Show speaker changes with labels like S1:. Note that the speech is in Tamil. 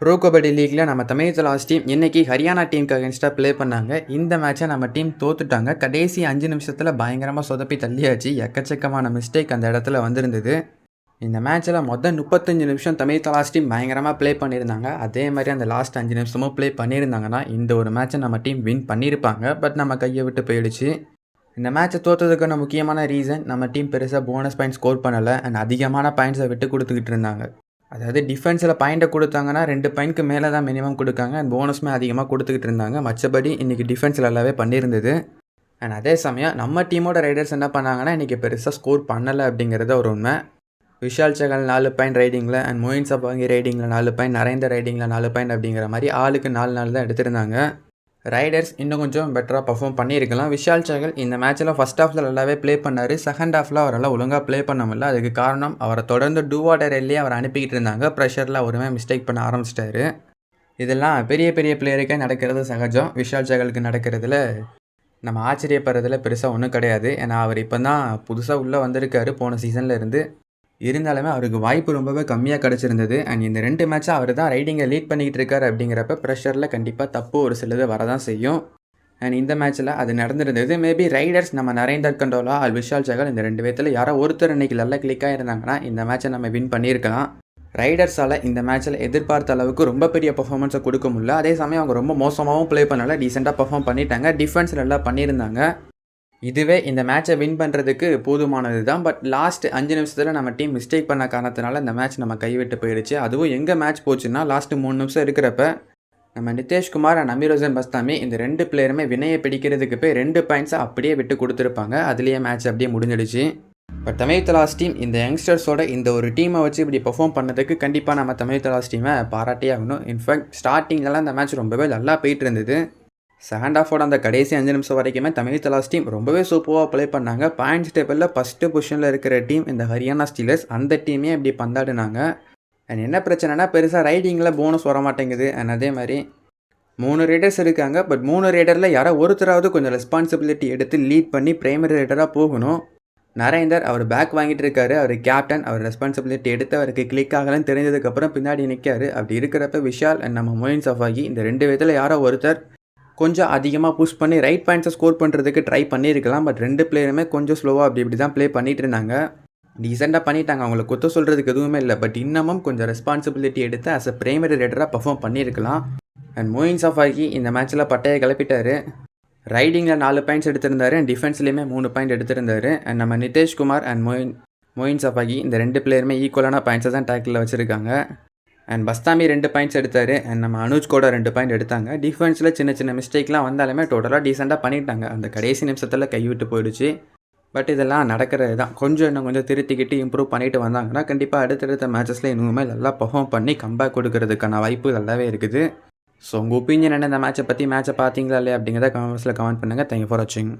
S1: ப்ரோ கபடி லீக்ல நம்ம தமிழ் லாஸ்ட் டீம் இன்னைக்கு ஹரியானா டீமுக்கு அகேன்ஸ்டாக ப்ளே பண்ணாங்க. இந்த மேட்சை நம்ம டீம் தோத்துட்டாங்க. கடைசி 5 நிமிஷத்தில் பயங்கரமாக சொதப்பி தள்ளியாச்சு. எக்கச்சக்கமான மிஸ்டேக் அந்த இடத்துல வந்திருந்தது. இந்த மேட்ச்சில் மொதல் 35 நிமிஷம் தமிழ் லாஸ்ட் டீம் பயங்கரமாக ப்ளே பண்ணியிருந்தாங்க. அதே மாதிரி அந்த லாஸ்ட் 5 நிமிஷமும் ப்ளே பண்ணியிருந்தாங்கன்னா இந்த ஒரு மேட்சை நம்ம டீம் வின் பண்ணியிருப்பாங்க. பட் நம்ம கையை விட்டு போயிடுச்சு. இந்த மேட்சை தோற்றதுக்கான முக்கியமான ரீசன் நம்ம டீம் பெருசாக போனஸ் பாயிண்ட் ஸ்கோர் பண்ணலை அண்ட் அதிகமான பாயிண்ட்ஸை விட்டு கொடுத்துக்கிட்டு இருந்தாங்க. அதாவது டிஃபென்ஸில் பாயிண்ட்டை கொடுத்தாங்கன்னா 2 பாயிண்ட்க்கு மேலே தான் மினிமம் கொடுக்காங்க அண்ட் போனஸுமே அதிகமாக கொடுத்துக்கிட்டு இருந்தாங்க. மற்றபடி இன்றைக்கி டிஃபென்ஸில் நல்லாவே பண்ணியிருந்தது. அண்ட் அதே சமயம் நம்ம டீமோட ரைடர்ஸ் என்ன பண்ணாங்கன்னா இன்றைக்கி பெருசாக ஸ்கோர் பண்ணலை அப்படிங்கிறத ஒரு உண்மை. விஷால் சகல் 4 பாயிண்ட் ரைடிங்கில் அண்ட் மொயின் சபாங்கி ரைடிங்கில் 4 பாயிண்ட், நரேந்தர் ரைடிங்கில் 4 பாயிண்ட் அப்படிங்கிற மாதிரி ஆளுக்கு 4 தான் எடுத்திருந்தாங்க. ரைடர்ஸ் இன்னும் கொஞ்சம் பெட்டராக பர்ஃபார்ம் பண்ணியிருக்கலாம். விஷால் சகல் இந்த மேட்ச்சில் ஃபஸ்ட் ஹாஃபில் நல்லாவே ப்ளே பண்ணார். செகண்ட் ஹாஃபில் அவரால் ஒழுங்காக ப்ளே பண்ண முடியல. அதுக்கு காரணம் அவரை தொடர்ந்து டூ ஆர்டர் எல்லையே அவர் அனுப்பிக்கிட்டு இருந்தாங்க. ப்ரெஷரில் அவருமே மிஸ்டேக் பண்ண ஆரம்பிச்சிட்டாரு. இதெல்லாம் பெரிய பெரிய பிளேயருக்கே நடக்கிறது சகஜம். விஷால் சகலுக்கு நடக்கிறதுல நம்ம ஆச்சரியப்படுறதுல பெருசாக ஒன்றும் கிடையாது. ஏன்னா அவர் இப்போ தான் புதுசாக உள்ளே வந்திருக்காரு போன சீசனில் இருந்து. இருந்தாலுமே அவருக்கு வாய்ப்பு ரொம்பவே கம்மியாக கிடச்சிருந்தது. அண்ட் இந்த 2 மேட்சாக அவர் தான் ரைடிங்கை லீட் பண்ணிக்கிட்டு இருக்காரு அப்படிங்கிறப்ப ப்ரெஷரில் கண்டிப்பாக தப்பு ஒரு சிலது வரதான் செய்யும். அண்ட் இந்த மேட்ச்சில் அது நடந்திருந்தது. மேபி ரைடர்ஸ் நம்ம நரேந்தர் கண்டோலா ஆல் விஷால் சகல் இந்த 2 பேர்த்தில் யாரோ ஒருத்தர் இன்றைக்கி நல்லா கிளிக்காக இருந்தாங்கன்னா இந்த மேட்சை நம்ம வின் பண்ணியிருக்கலாம். ரைடர்ஸால் இந்த மேட்ச்சில் எதிர்பார்த்த அளவுக்கு ரொம்ப பெரிய பர்ஃபார்மன்ஸை கொடுக்க முடியல. அதே சமயம் அவங்க ரொம்ப மோசமாகவும் ப்ளே பண்ணல, டீசெண்டாக பர்ஃபார்ம் பண்ணிட்டாங்க. டிஃபென்ஸ் நல்லா பண்ணியிருந்தாங்க. இதுவே இந்த மேட்சை வின் பண்ணுறதுக்கு போதுமானது தான். பட் லாஸ்ட் 5 நிமிஷத்தில் நம்ம டீம் மிஸ்டேக் பண்ண காரணத்தினால இந்த மேட்ச் நம்ம கைவிட்டு போயிடுச்சு. அதுவும் எங்கே மேட்ச் போச்சுன்னா லாஸ்ட்டு 3 நிமிஷம் இருக்கிறப்ப நம்ம நிதேஷ்குமார் அண்ட் அமீர் ஹுசைன் பஸ்தாமி இந்த 2 பிளேயருமே வினையை பிடிக்கிறதுக்கு போய் 2 பாயிண்ட்ஸை அப்படியே விட்டு கொடுத்துருப்பாங்க. அதுலேயே மேட்ச் அப்படியே முடிஞ்சிடுச்சு. பட் தமிழ் தலாஸ் டீம் இந்த யங்ஸ்டர்ஸோட இந்த ஒரு டீமை வச்சு இப்படி பெர்ஃபார்ம் பண்ணதுக்கு கண்டிப்பாக நம்ம தமிழ் தலாஸ் டீமை பாராட்டே ஆகணும். இன்ஃபேக்ட் ஸ்டார்டிங்லலாம் இந்த மேட்ச் ரொம்பவே நல்லா போயிட்டு இருந்தது. செகண்ட் ஹாஃபோட அந்த கடைசி 5 நிமிஷம் வரைக்குமே தமிழ் தலாஸ் டீம் ரொம்பவே சூப்பராக ப்ளே பண்ணாங்க. பாயிண்ட்ஸ் டேபிளில் ஃபஸ்ட்டு பொசிஷனில் இருக்கிற டீம் இந்த ஹரியானா ஸ்டீலர்ஸ். அந்த டீமே இப்படி பந்தாடினாங்க. அண்ட் என்ன பிரச்சனைனா பெருசாக ரைடிங்கில் போனஸ் வர மாட்டேங்குது. அண்ட் அதே மாதிரி 3 ரைடர்ஸ் இருக்காங்க. பட் 3 ரைடரில் யாரோ ஒருத்தராவது கொஞ்சம் ரெஸ்பான்சிபிலிட்டி எடுத்து லீட் பண்ணி பிரைமரி ரைடராக போகணும். நரேந்தர் அவர் பேக் வாங்கிட்டு இருக்காரு. அவர் கேப்டன், அவர் ரெஸ்பான்சிபிலிட்டி எடுத்து அவருக்கு கிளிக் ஆகலன்னு தெரிஞ்சதுக்கப்புறம் பின்னாடி நிற்காரு. அப்படி இருக்கிறப்ப விஷால் அண்ட் நம்ம மொயின் சஃபாகி இந்த 2 விதத்தில் யாரோ ஒருத்தர் கொஞ்சம் அதிகமாக புஷ் பண்ணி ரைட் பாயிண்ட்ஸை ஸ்கோர் பண்ணுறதுக்கு ட்ரை பண்ணியிருக்கலாம். பட் 2 பிளேயருமே கொஞ்சம் ஸ்லோவாக இப்படி தான் ப்ளே பண்ணிகிட்டு இருந்தாங்க. டீசெண்டாக பண்ணிட்டாங்க, அவங்களை குத்த சொல்கிறதுக்கு எதுவுமே இல்லை. பட் இன்னமும் கொஞ்சம் ரெஸ்பான்சிபிலிட்டி எடுத்து அஸ் அ பிரைமரி ரைடராக பர்ஃபார்ம் பண்ணியிருக்கலாம். அண்ட் மொயின் சஃபாகி இந்த மேட்ச்சில் பட்டையை கிளப்பிட்டார். ரைடிங்கில் 4 பாயிண்ட்ஸ் எடுத்திருந்தாரு. அண்ட் டிஃபென்ஸ்லேயுமே 3 பாயிண்ட் எடுத்திருந்தாரு. அண்ட் நம்ம நிதேஷ்குமார் அண்ட் மொயின் சஃபாகி இந்த 2 பிளேயருமே ஈக்குவலான பாயிண்ட்ஸை தான் டேக்கில் வச்சுருக்காங்க. அண்ட் பஸ்தாமி 2 பாயிண்ட்ஸ் எடுத்தார். அண்ட் நம்ம அனுஜ் கூட 2 பாயிண்ட் எடுத்தாங்க. டிஃபென்ஸில் சின்ன சின்ன மிஸ்டேக்லாம் வந்தாலுமே டோட்டலாக டீசெண்டாக பண்ணிட்டாங்க. அந்த கடைசி நிமிஷத்தில் கைவிட்டு போயிடுச்சு. பட் இதெல்லாம் நடக்கிறது தான். இன்னும் கொஞ்சம் திருத்திக்கிட்டு இம்ப்ரூவ் பண்ணிட்டு வந்தாங்கன்னா கண்டிப்பாக அடுத்தடுத்த மேட்சஸில் இன்னுமே நல்லா பர்ஃபார்ம் பண்ணி கம்பேக் கொடுக்கறதுக்கான வாய்ப்பு நல்லாவே இருக்குது. ஸோ உங்கள் ஒப்பீனியன் என்ன இந்த மேட்சை பற்றி? மேட்சை பார்த்தீங்களா இல்லையா அப்படிங்கிறத கமெண்ட்ஸில் கமெண்ட் பண்ணுங்கள். தேங்க்யூ ஃபார் வாட்சிங்.